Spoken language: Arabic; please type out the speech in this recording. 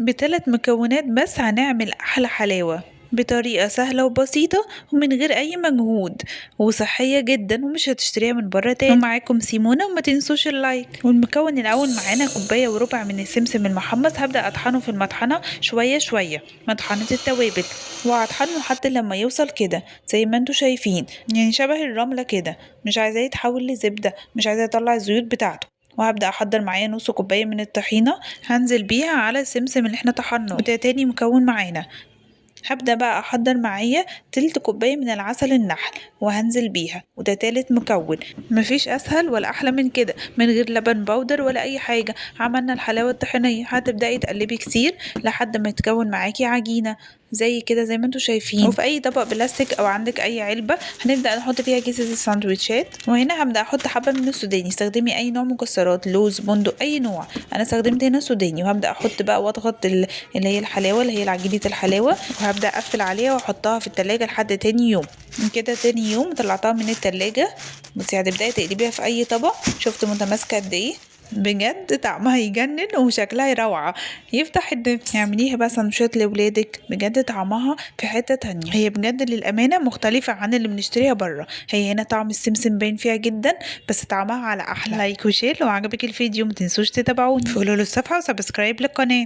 ب3 مكونات بس هنعمل أحلى حلاوة بطريقة سهلة وبسيطة ومن غير أي مجهود وصحية جدا ومش هتشتريها من بره تاني. ومعاكم سيمونة وما تنسوش اللايك. والمكون الأول معانا 1.25 كوباية من السمسم المحمص. هبدأ أطحنه في المطحنة شوية شوية، مطحنة التوابل، وهطحنه لحد لما يوصل كده زي ما انتوا شايفين، يعني شبه الرملة كده. مش عايزاه يتحول لزبدة، مش عايزاه يطلع الزيوت بتاعته. وهبدأ أحضر معايا نص كوباية من الطحينة، هنزل بيها على السمسم اللي احنا طحناه. وده تاني مكون معانا. هبدأ بقى أحضر معايا تلت كوباية من العسل النحل وهنزل بيها، وده تالت مكون. مفيش أسهل ولا أحلى من كده، من غير لبن بودر ولا أي حاجة. عملنا الحلاوة الطحينية. هتبدأي تقلبي كتير لحد ما يتكون معاكي عجينة زي كده زي ما انتوا شايفين. وفي أي طبق بلاستيك أو عندك أي علبة هنبدأ نحط فيها كيسة الساندوتشات. وهنا هبدأ أحط حبة من السوداني. استخدمي أي نوع مكسرات، لوز، بندق، أي نوع. أنا استخدمت هنا سوداني. وهبدأ أحط بقى وأضغط اللي هي الحلاوة، اللي هي عجينة الحلاوة، وهبدأ أقفل عليها وأحطها في التلاجة لحد تاني يوم. من كده تاني يوم طلعتها من التلاجة. بصي هتبدأي تقلبيها في أي طبق. شفت متماسكة قد إيه؟ بجد طعمها يجنن وشكلها روعة يفتح النفس. اعمليها بقى سندوتشات لولادك، بجد طعمها في حتة تانية. هي بجد للأمانة مختلفة عن اللي بنشتريها بره. هي هنا طعم السمسم باين فيها جدا، بس طعمها على أحلى. لايك وشير لو عجبك الفيديو، متنسوش تتابعوني، فولو للصفحة وسبسكرايب للقناة.